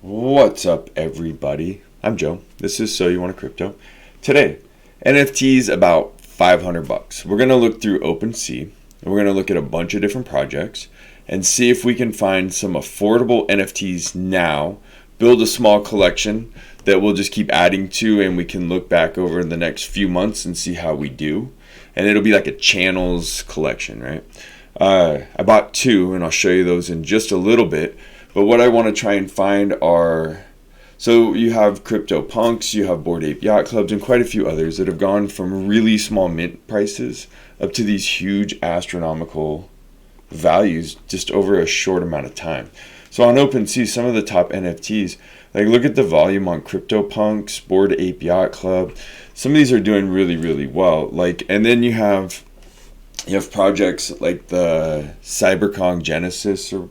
What's up, everybody? I'm Joe. This is So You Want a Crypto. Today, NFTs about $500. We're going to look through OpenSea, and we're going to look at a bunch of different projects and see if we can find some affordable NFTs now, build a small collection that we'll just keep adding to, and we can look back over the next few months and see how we do. And it'll be like a channels collection, right? I bought two, and I'll show you those in just a little bit. But what I want to try and find are, so you have CryptoPunks, you have Bored Ape Yacht Clubs, and quite a few others that have gone from really small mint prices up to these huge astronomical values just over a short amount of time. So on OpenSea, some of the top NFTs, like look at the volume on CryptoPunks, Bored Ape Yacht Club. Some of these are doing really, really well. And then you have projects like the CyberKong Genesis, or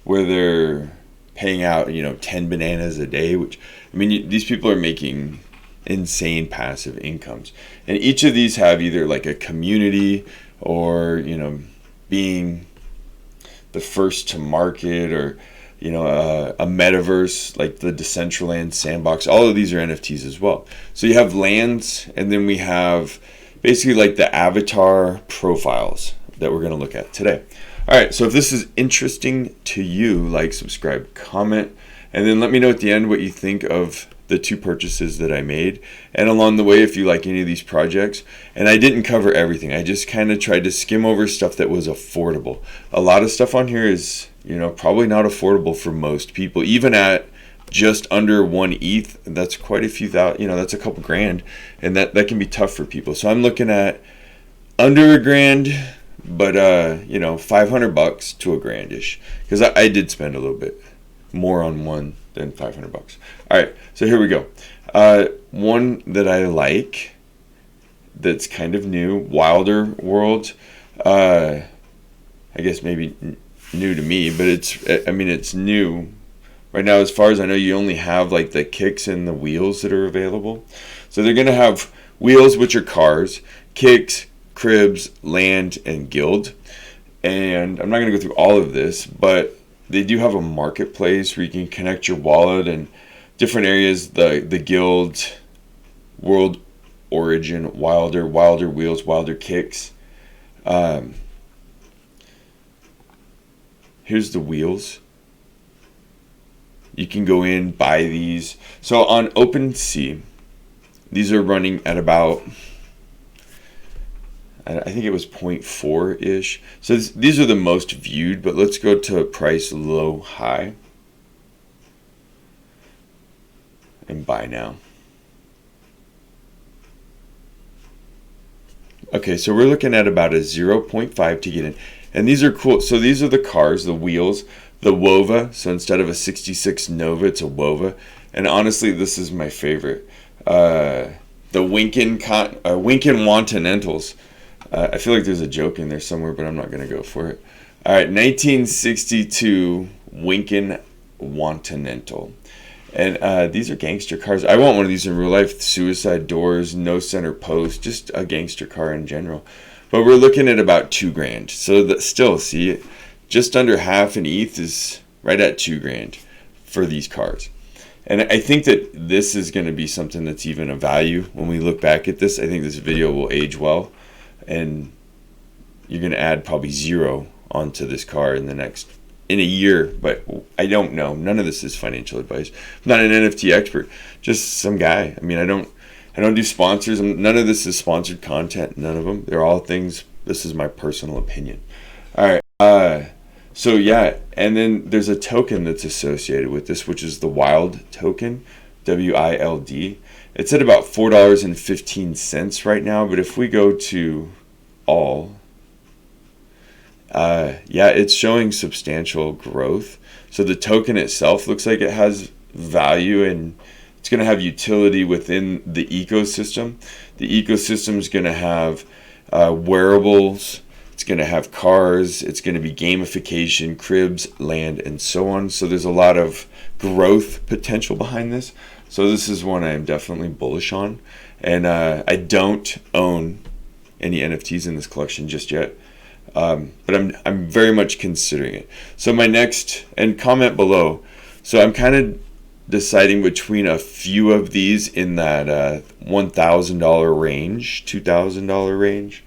where they're paying out 10 bananas a day, which these people are making insane passive incomes, and each of these have either like a community or being the first to market, or a metaverse like the Decentraland Sandbox. All of these are NFTs as well. So you have lands, and then we have basically like the avatar profiles that we're going to look at today. All right, so if this is interesting to you, like, subscribe, comment, and then let me know at the end what you think of the two purchases that I made. And along the way, if you like any of these projects, and I didn't cover everything, I just kind of tried to skim over stuff that was affordable. A lot of stuff on here is, probably not affordable for most people, even at just under 1 ETH. That's quite a few thousand, that's a couple grand, and that can be tough for people. So I'm looking at under $1,000, but $500 to $1,000-ish, because I did spend a little bit more on one than $500. All right, so here we go. One that I like that's kind of new, Wilder World. I guess maybe new to me, but it's new right now. As far as I know, you only have like the kicks and the wheels that are available. So they're gonna have wheels, which are cars, kicks, cribs, land, and guild. And I'm not going to go through all of this, but they do have a marketplace where you can connect your wallet and different areas, the guild, world origin, wilder wheels, wilder kicks. Here's the wheels. You can go in, buy these. So on OpenSea, these are running at about, I think it was 0.4-ish. So these are the most viewed, but let's go to price low, high, and buy now. Okay, so we're looking at about a 0.5 to get in. And these are cool. So these are the cars, the wheels, the WOVA. So instead of a 66 Nova, it's a WOVA. And honestly, this is my favorite. The Winkin Continentals. I feel like there's a joke in there somewhere, but I'm not going to go for it. All right, 1962 Winkin Continental. And these are gangster cars. I want one of these in real life. Suicide doors, no center post, just a gangster car in general. But we're looking at about $2,000. So still, see, just under half an ETH is right at $2,000 for these cars. And I think that this is going to be something that's even a value when we look back at this. I think this video will age well. And you're going to add probably zero onto this car in a year, but I don't know. None of this is financial advice. I'm not an NFT expert, just some guy. I don't do sponsors. None of this is sponsored content. None of them. They're all things. This is my personal opinion. All right. So yeah, and then there's a token that's associated with this, which is the WILD token, WILD. It's at about $4.15 right now, but if we go to all, it's showing substantial growth. So the token itself looks like it has value, and it's going to have utility within the ecosystem. The ecosystem is going to have wearables, it's going to have cars, it's going to be gamification, cribs, land, and so on. So there's a lot of growth potential behind this. So this is one I am definitely bullish on. And I don't own any NFTs in this collection just yet. But I'm very much considering it. So my next, and comment below. So I'm kind of deciding between a few of these in that $1,000 range, $2,000 range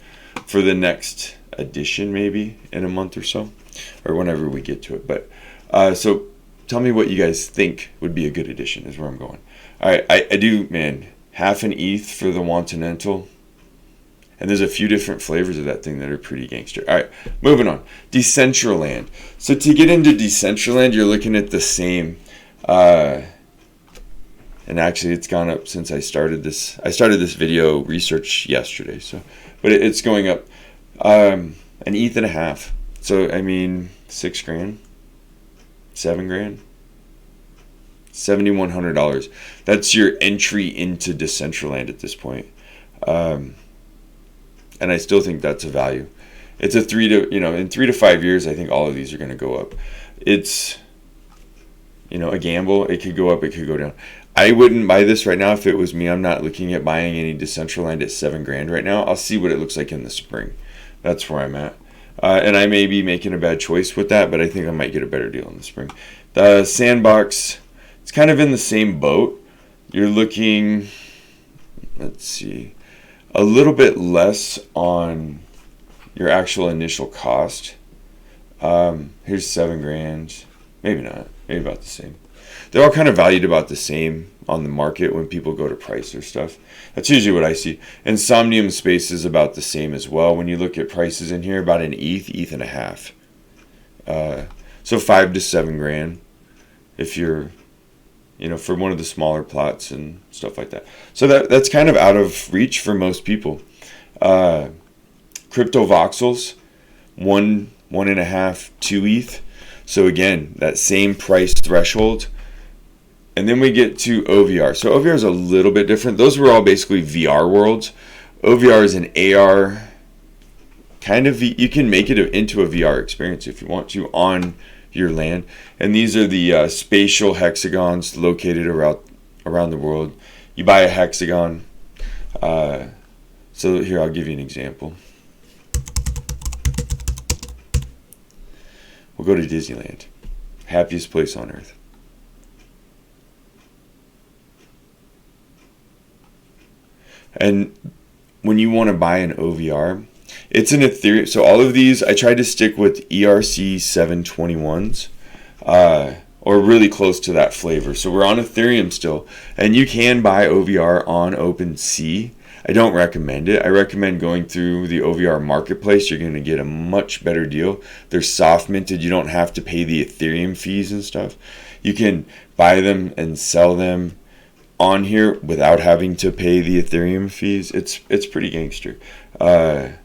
for the next edition, maybe in a month or so, or whenever we get to it. But so tell me what you guys think would be a good edition is where I'm going. All right, I do, man, half an ETH for the Continental. And there's a few different flavors of that thing that are pretty gangster. All right, moving on. Decentraland. So to get into Decentraland, you're looking at the same. And actually, it's gone up since I started this. I started this video research yesterday. So, but it's going up an ETH and a half. So I mean, $6,000, $7,000, $7,100. That's your entry into Decentraland at this point. And I still think that's a value. It's a in 3 to 5 years, I think all of these are going to go up. It's, a gamble. It could go up, it could go down. I wouldn't buy this right now if it was me. I'm not looking at buying any Decentraland at $7,000 right now. I'll see what it looks like in the spring. That's where I'm at. And I may be making a bad choice with that, but I think I might get a better deal in the spring. The Sandbox, it's kind of in the same boat. You're looking, let's see, a little bit less on your actual initial cost. Here's $7,000. Maybe not. Maybe about the same. They're all kind of valued about the same on the market when people go to price their stuff. That's usually what I see. And Somnium Space is about the same as well. When you look at prices in here, about an ETH and a half. So $5,000 to $7,000 if you're, for one of the smaller plots and stuff like that. So that's kind of out of reach for most people. CryptoVoxels, 1.5, 2 ETH. So again, that same price threshold. And then we get to OVR. So OVR is a little bit different. Those were all basically VR worlds. OVR is an AR kind of, you can make it into a VR experience if you want to on your land. And these are the spatial hexagons located around the world. You buy a hexagon. So here, I'll give you an example. We'll go to Disneyland. Happiest place on earth. And when you want to buy an OVR, it's an Ethereum. So all of these, I tried to stick with ERC-721s, or really close to that flavor. So we're on Ethereum still, and you can buy OVR on OpenSea. I don't recommend it. I recommend going through the OVR marketplace. You're going to get a much better deal. They're soft minted. You don't have to pay the Ethereum fees and stuff. You can buy them and sell them on here without having to pay the Ethereum fees. It's pretty gangster, and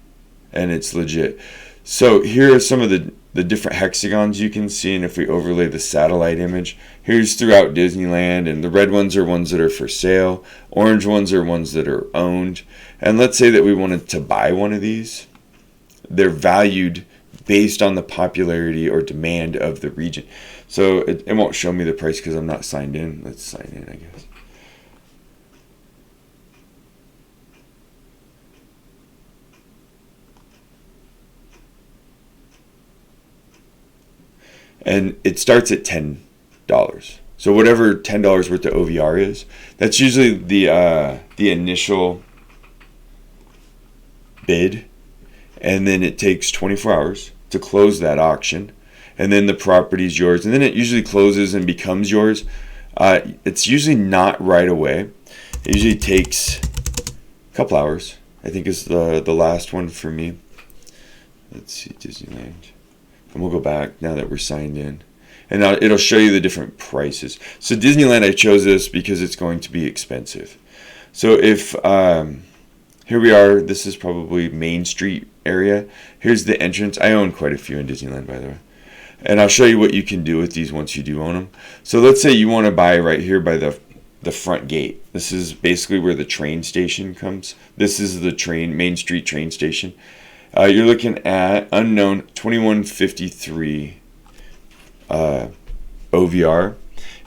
it's legit. So here are some of the different hexagons you can see, and if we overlay the satellite image, here's throughout Disneyland, and the red ones are ones that are for sale, orange ones are ones that are owned. And let's say that we wanted to buy one of these. They're valued based on the popularity or demand of the region. So it won't show me the price because I'm not signed in. Let's sign in, I guess. And it starts at $10. So whatever $10 worth of OVR is, that's usually the initial bid, and then it takes 24 hours to close that auction, and then the property's yours, and then it usually closes and becomes yours. It's usually not right away. It usually takes a couple hours. I think is the last one for me. Let's see, Disneyland. And we'll go back now that we're signed in. And now it'll show you the different prices. So Disneyland, I chose this because it's going to be expensive. So if, here we are, this is probably Main Street area. Here's the entrance. I own quite a few in Disneyland, by the way. And I'll show you what you can do with these once you do own them. So let's say you want to buy right here by the front gate. This is basically where the train station comes. This is the Main Street train station. You're looking at unknown 2153 OVR,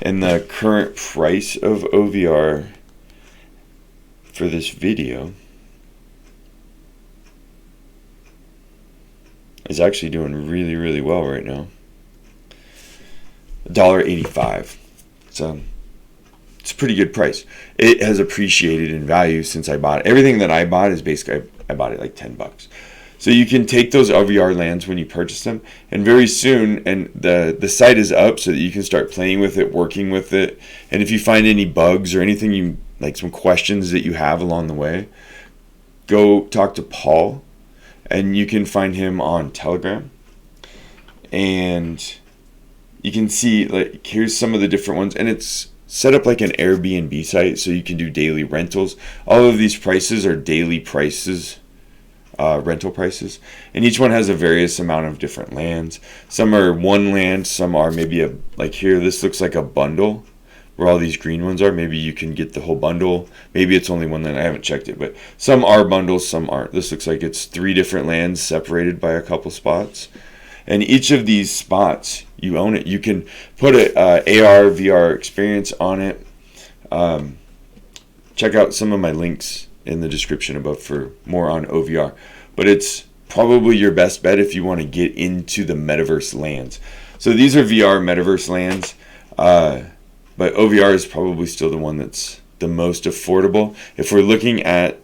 and the current price of OVR for this video is actually doing really, really well right now. $1.85. So it's a pretty good price. It has appreciated in value since I bought it. Everything that I bought is basically, I bought it like $10. So you can take those OVR lands when you purchase them, and very soon, and the site is up so that you can start playing with it, working with it. And if you find any bugs or anything, you like some questions that you have along the way, go talk to Paul, and you can find him on Telegram. And you can see, like, here's some of the different ones, and it's set up like an Airbnb site, so you can do daily rentals. All of these prices are daily prices. Rental prices, and each one has a various amount of different lands. Some are one land, some are maybe like here, this looks like a bundle where all these green ones are. Maybe you can get the whole bundle, maybe it's only one land, I haven't checked it, but some are bundles, some aren't. This looks like it's 3 different lands separated by a couple spots, and each of these spots, you own it. You can put a AR VR experience on it. Check out some of my links in the description above for more on OVR, but it's probably your best bet if you want to get into the metaverse lands. So these are VR metaverse lands, but OVR is probably still the one that's the most affordable. If we're looking at,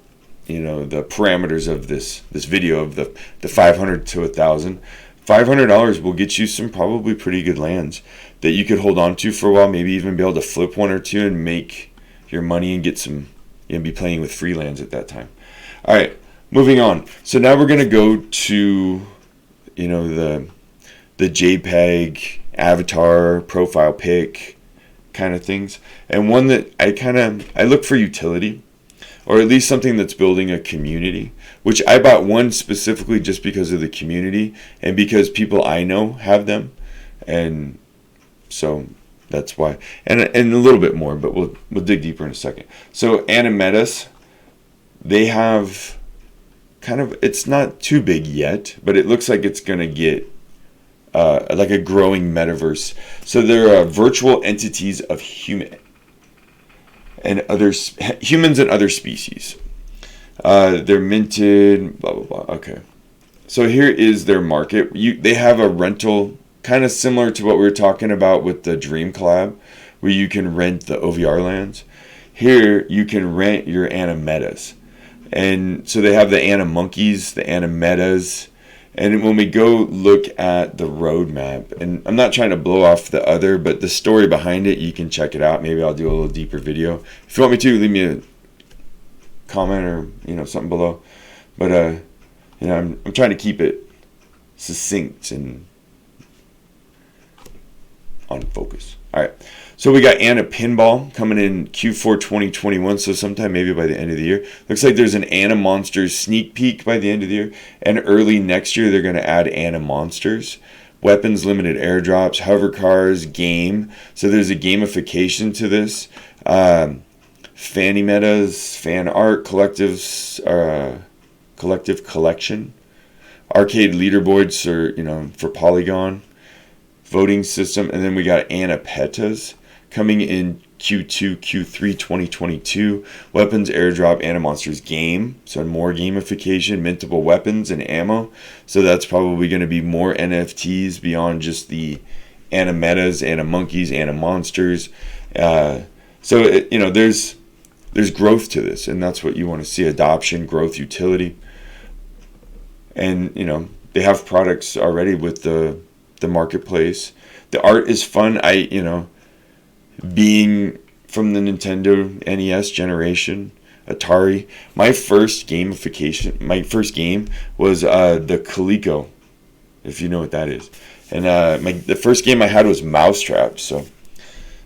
you know, the parameters of this video of the 500 to 1,000, $500 will get you some probably pretty good lands that you could hold on to for a while, maybe even be able to flip 1 or 2 and make your money and get some. You'll be playing with free lands at that time. All right, moving on. So now we're going to go to, you know, the JPEG, avatar, profile pic kind of things. And one that I look for utility, or at least something that's building a community, which I bought one specifically just because of the community and because people I know have them. And so that's why, and a little bit more, but we'll dig deeper in a second. So Animetas, they have kind of, it's not too big yet, but it looks like it's going to get like a growing metaverse. So there are virtual entities of humans and other species. They're minted, blah blah blah. Okay, so here is their market. They have a rental, kind of similar to what we were talking about with the Dream Kollab, where you can rent the OVR lands. Here you can rent your Animetas. And so they have the Animonkeys, the Animetas. And when we go look at the roadmap, and I'm not trying to blow off the other, but the story behind it, you can check it out. Maybe I'll do a little deeper video. If you want me to, leave me a comment or, you know, something below. But you know, I'm trying to keep it succinct and on focus. All right, so we got Anna Pinball coming in Q4 2021, so sometime maybe by the end of the year. Looks like there's an Anna Monsters sneak peek by the end of the year, and early next year they're going to add Anna Monsters. Weapons, limited airdrops, hover cars, game. So there's a gamification to this. Fanimetas, fan art, collectives, collective collection, arcade leaderboards, or, you know, for Polygon. Voting system, and then we got Animetas coming in Q2, Q3 2022. Weapons, airdrop, Anna Monsters game, so more gamification, mintable weapons and ammo. So that's probably going to be more NFTs beyond just the Animetas, Animonkeys, Anna Monsters. So it, you know, there's growth to this, and that's what you want to see: adoption, growth, utility. And you know, they have products already with the marketplace. The art is fun. Being from the Nintendo NES generation, Atari, my first game was the Coleco, if you know what that is. And the first game I had was Mousetrap, so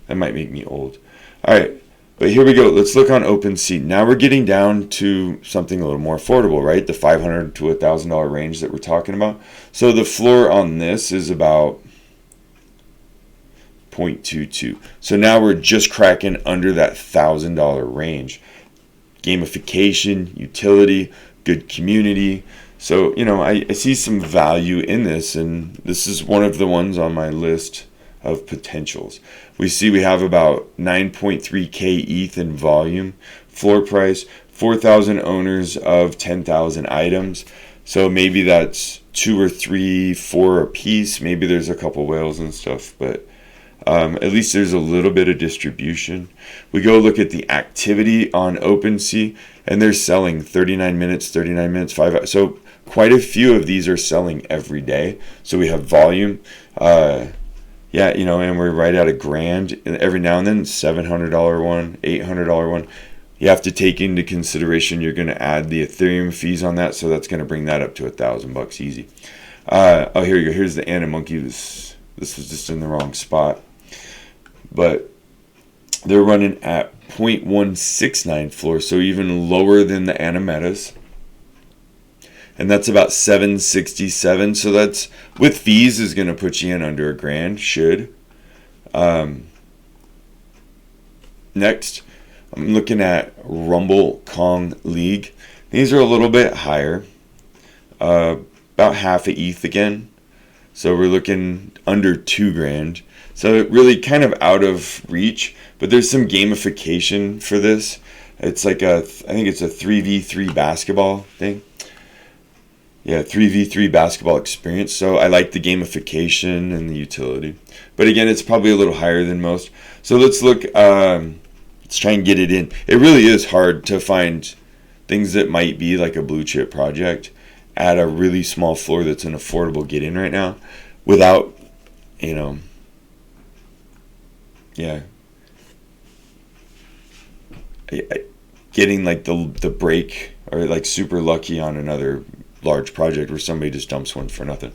that might make me old. All right, but here we go. Let's look on OpenSea. Now we're getting down to something a little more affordable, right? The $500 to $1,000 range that we're talking about. So the floor on this is about 0.22. So now we're just cracking under that $1,000 range. Gamification, utility, good community. So, you know, I see some value in this, and this is one of the ones on my list of potentials. We have about 9.3k ETH in volume. Floor price, 4,000 owners of 10,000 items. So maybe that's 2 or 3, 4 a piece. Maybe there's a couple whales and stuff, but At least there's a little bit of distribution. We go look at the activity on OpenSea, and they're selling 39 minutes, 5 hours. So quite a few of these are selling every day. So we have volume. Yeah, and we're right at $1,000. And every now and then, $700 one, $800 one. You have to take into consideration you're going to add the Ethereum fees on that, so that's going to bring that up to $1,000 easy. Oh, here you go. Here's the Animemonkey. This was just in the wrong spot. But they're running at 0.169 floor, so even lower than the Animetas. And that's about 767. So that's, with fees, is going to put you in under $1,000. Should. Next, I'm looking at Rumble Kong League. These are a little bit higher. About half a ETH again. So we're looking under $2,000. So really kind of out of reach. But there's some gamification for this. It's like I think it's a 3v3 basketball thing. Yeah, 3v3 basketball experience. So I like the gamification and the utility. But again, it's probably a little higher than most. So let's look, let's try and get it in. It really is hard to find things that might be like a blue chip project at a really small floor that's an affordable get in right now without, getting like the break or like super lucky on another large project where somebody just dumps one for nothing.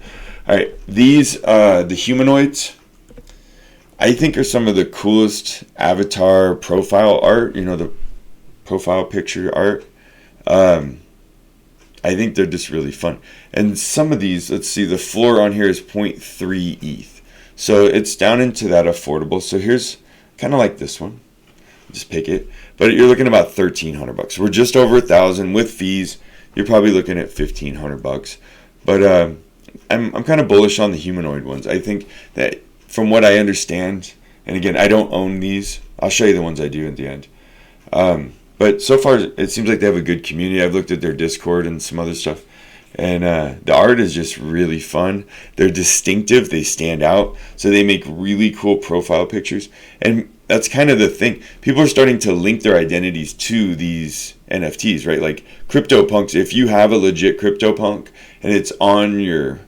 All right, these the humanoids, I think, are some of the coolest avatar profile art. The profile picture art. I think they're just really fun. And some of these, let's see, the floor on here is 0.3 ETH, so it's down into that affordable. So here's kind of like this one. Just pick it, but you're looking about $1,300. We're just over 1,000 with fees. You're probably looking at $1,500. But I'm kind of bullish on the humanoid ones. I think that from what I understand, and again, I don't own these. I'll show you the ones I do at the end. But so far, it seems like they have a good community. I've looked at their Discord and some other stuff, and the art is just really fun. They're distinctive. They stand out. So they make really cool profile pictures, and that's kind of the thing. People are starting to link their identities to these NFTs, right? Like CryptoPunks. If you have a legit CryptoPunk and it's on your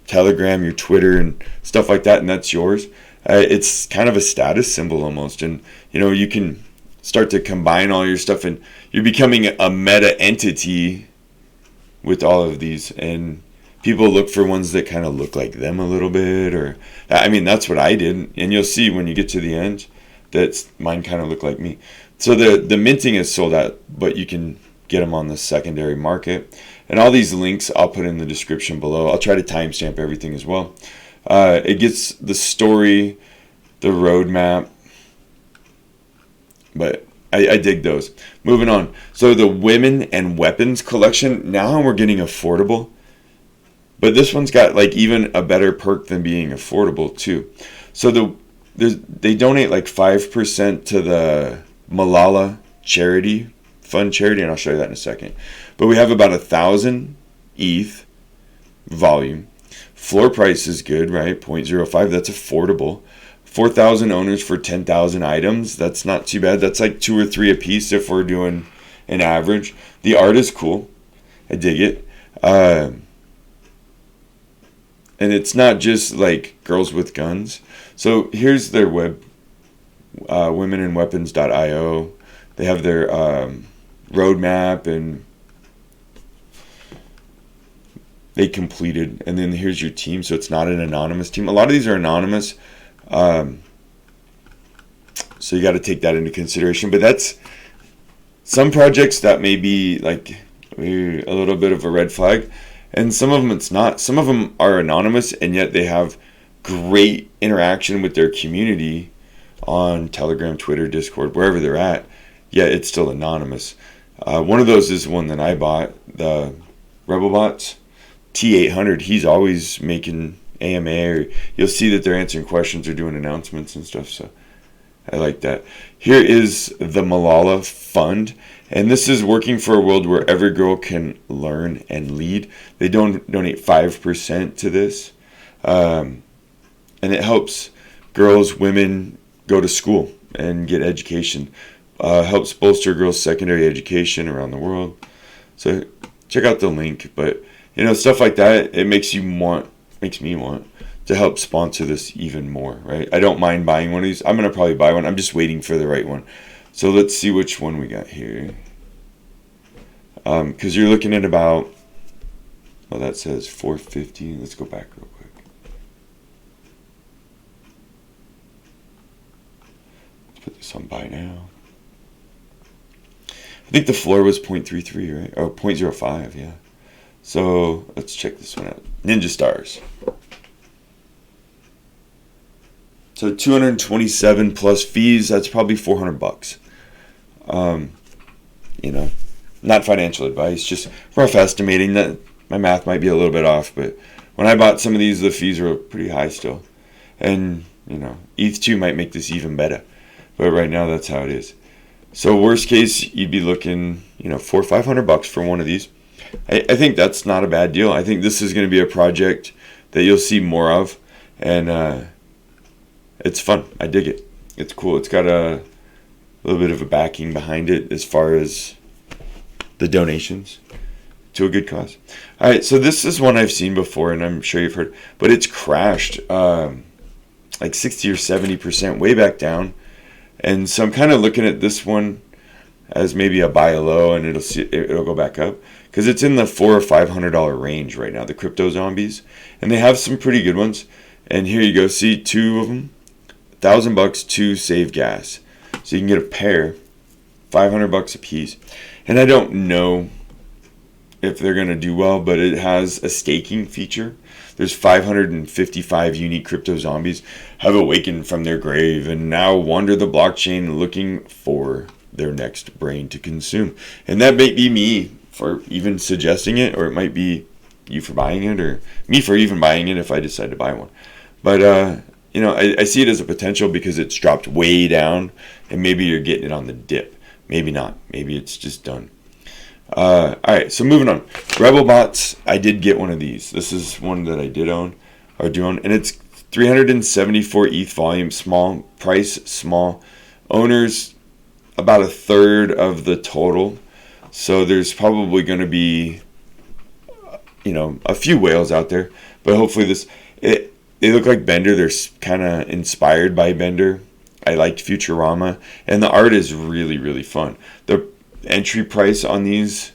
Telegram, your Twitter, and stuff like that, and that's yours, it's kind of a status symbol almost. And you can start to combine all your stuff, and you're becoming a meta entity with all of these. And people look for ones that kind of look like them a little bit, or that's what I did. And you'll see when you get to the end that mine kind of look like me. So the minting is sold out, but you can get them on the secondary market. And all these links I'll put in the description below. I'll try to timestamp everything as well. It gets the story, the roadmap, but I dig those. Moving on. So the women and weapons collection, now we're getting affordable. But this one's got like even a better perk than being affordable too. So they donate like 5% to the Malala fund charity, and I'll show you that in a second. But we have about 1,000 ETH volume. Floor price is good, right? 0.05. That's affordable. 4,000 owners for 10,000 items. That's not too bad. That's like 2 or 3 a piece if we're doing an average. The art is cool. I dig it. And it's not just like girls with guns. So here's their web, womenandweapons.io. They have their roadmap, and they completed. And then here's your team. So it's not an anonymous team. A lot of these are anonymous. So you got to take that into consideration. But that's some projects that may be like a little bit of a red flag. And some of them it's not. Some of them are anonymous, and yet they have great interaction with their community on Telegram, Twitter, Discord, wherever they're at. Yet it's still anonymous. One of those is one that I bought, the Reb3l Bots T800. He's always making AMA, or you'll see that they're answering questions or doing announcements and stuff. So I like that. Here is the Malala Fund. And this is working for a world where every girl can learn and lead. They donate 5% to this. And it helps girls, women go to school and get education. Helps bolster girls' secondary education around the world. So check out the link. But stuff like that, it makes me want to help sponsor this even more, right? I don't mind buying one of these. I'm gonna probably buy one. I'm just waiting for the right one. So let's see which one we got here. Because you're looking at about, that says 450. Let's go back real quick. Let's put this on buy now. I think the floor was 0.33, right? Or 0.05, yeah. So let's check this one out. Ninja Stars. So 227 plus fees. That's probably $400. Not financial advice, just rough estimating. That my math might be a little bit off, but when I bought some of these, the fees were pretty high still. And ETH2 might make this even better, but right now that's how it is. So worst case, you'd be looking, $400 or $500 for one of these. I think that's not a bad deal. I think this is going to be a project that you'll see more of, and it's fun. I dig it. It's cool. It's got a little bit of a backing behind it as far as the donations to a good cause. All right, so this is one I've seen before, and I'm sure you've heard, but it's crashed like 60 or 70% way back down. And so I'm kind of looking at this one as maybe a buy low, and it'll go back up because it's in the $400 or $500 range right now, the CryptoZombies, and they have some pretty good ones. And here you go, see two of them, $1,000 to save gas, so you can get a pair, $500 a piece. And I don't know if they're going to do well, but it has a staking feature. There's 555 unique CryptoZombies have awakened from their grave and now wander the blockchain looking for their next brain to consume. And that may be me for even suggesting it, or it might be you for buying it, or me for even buying it if I decide to buy one. But I see it as a potential because it's dropped way down, and maybe you're getting it on the dip. Maybe not. Maybe it's just done. All right, so moving on. Reb3l Bots, I did get one of these. This is one that I did own, and it's 374 ETH volume, small price, small owners, about a third of the total. So there's probably going to be, a few whales out there, but hopefully they look like Bender. They're kind of inspired by Bender. I liked Futurama, and the art is really, really fun. The entry price on these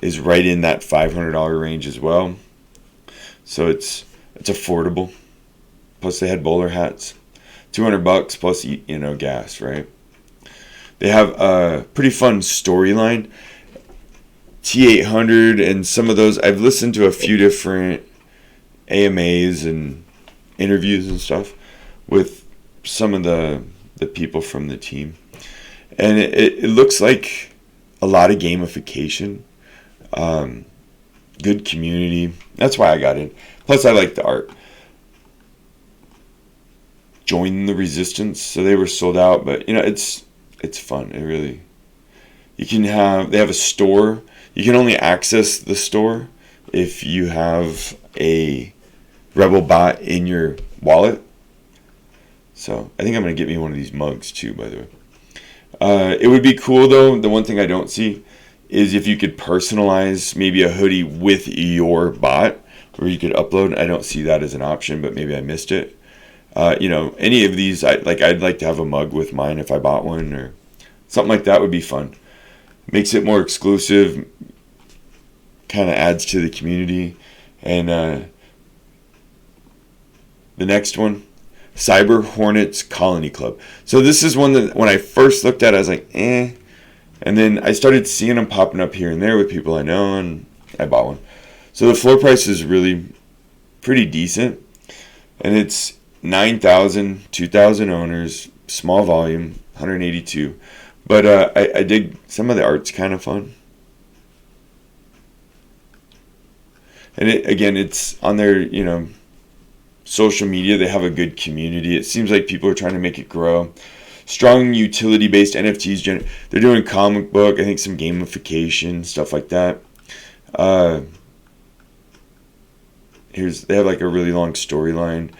is right in that $500 range as well, so it's affordable. Plus they had bowler hats, $200 plus gas, right? They have a pretty fun storyline, T800, and some of those I've listened to a few different AMAs and interviews and stuff with some of the people from the team, and it looks like a lot of gamification, good community. That's why I got in. Plus I like the art. Join the Resistance, so they were sold out, but it's fun. It really, they have a store. You can only access the store if you have a Reb3l Bot in your wallet. So I think I'm going to get me one of these mugs too, by the way. It would be cool though. The one thing I don't see is if you could personalize maybe a hoodie with your bot, where you could upload. I don't see that as an option, but maybe I missed it. Any of these, I'd like to have a mug with mine if I bought one, or something like that would be fun. Makes it more exclusive, kind of adds to the community. And the next one, Cyber Hornets Colony Club. So this is one that when I first looked at it, I was like, eh. And then I started seeing them popping up here and there with people I know, and I bought one. So the floor price is really pretty decent. And it's 9,000, 2,000 owners, small volume, 182. But I dig some of the art's kind of fun. And it's on their, social media. They have a good community. It seems like people are trying to make it grow. Strong utility-based NFTs. They're doing comic book, I think some gamification, stuff like that. They have like a really long storyline.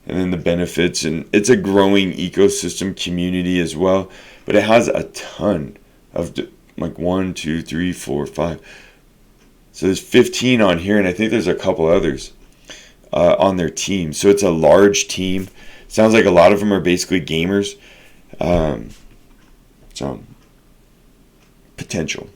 and then the benefits, and it's a growing ecosystem community as well. But it has a ton of like 1, 2, 3, 4, 5. So there's 15 on here, and I think there's a couple others on their team. So it's a large team. Sounds like a lot of them are basically gamers. So potential.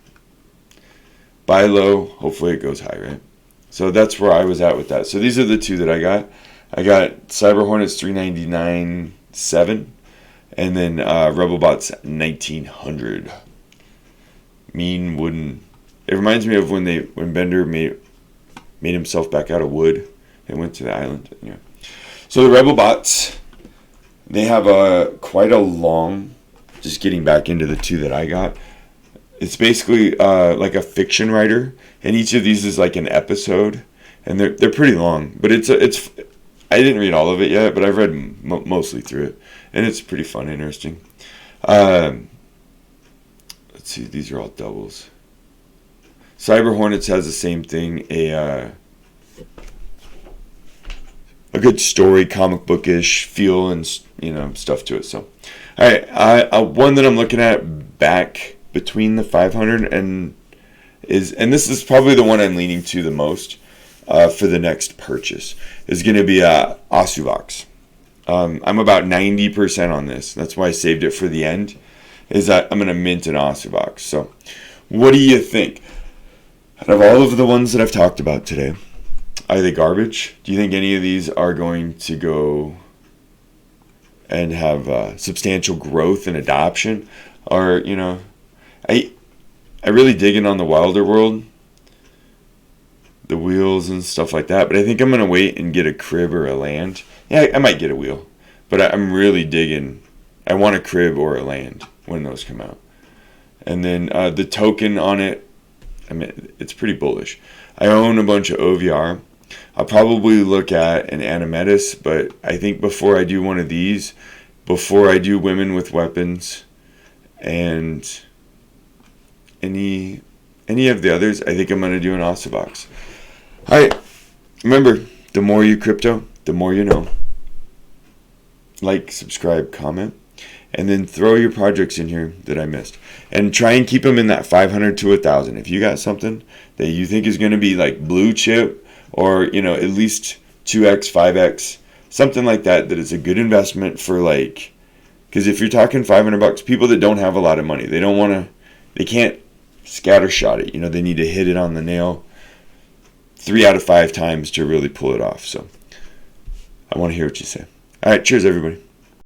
Buy low, hopefully it goes high, right? So that's where I was at with that. So these are the two that I got. I got Cyber Hornets 399.7, and then Rebel Bots 1900. Mean wooden. It reminds me of when Bender made himself back out of wood and went to the island. Anyway. So the Rebel Bots, they have quite a long. Just getting back into the two that I got. It's basically like a fiction writer, and each of these is like an episode, and they're pretty long. But it's I didn't read all of it yet, but I've read mostly through it, and it's pretty fun, interesting. Let's see, these are all doubles. Cyber Hornets has the same thing, a good story, comic bookish feel, and stuff to it. So, all right, one that I'm looking at back between the 500 and this is probably the one I'm leaning to the most for the next purchase is going to be Osuvox. I'm about 90% on this. That's why I saved it for the end. Is that I'm going to mint an Osuvox. So, what do you think? Out of all of the ones that I've talked about today, are they garbage? Do you think any of these are going to go and have substantial growth and adoption? Or, I really dig in on the Wilder World, the wheels and stuff like that, but I think I'm going to wait and get a crib or a land. Yeah, I might get a wheel, but I'm really digging. I want a crib or a land when those come out. And then the token on it, I mean, it's pretty bullish. I own a bunch of OVR. I'll probably look at an Animetas, but I think before I do one of these, before I do women with weapons, and any of the others, I think I'm going to do an Osuvox. All right, remember, the more you crypto, the more you know. Like, subscribe, comment, and then throw your projects in here that I missed. And try and keep them in that 500 to 1,000. If you got something that you think is going to be like blue chip, or, at least 2x, 5x, something like that, that is a good investment for like, because if you're talking $500, people that don't have a lot of money, they can't scattershot it. They need to hit it on the nail 3 out of 5 times to really pull it off. So I want to hear what you say. All right, cheers, everybody.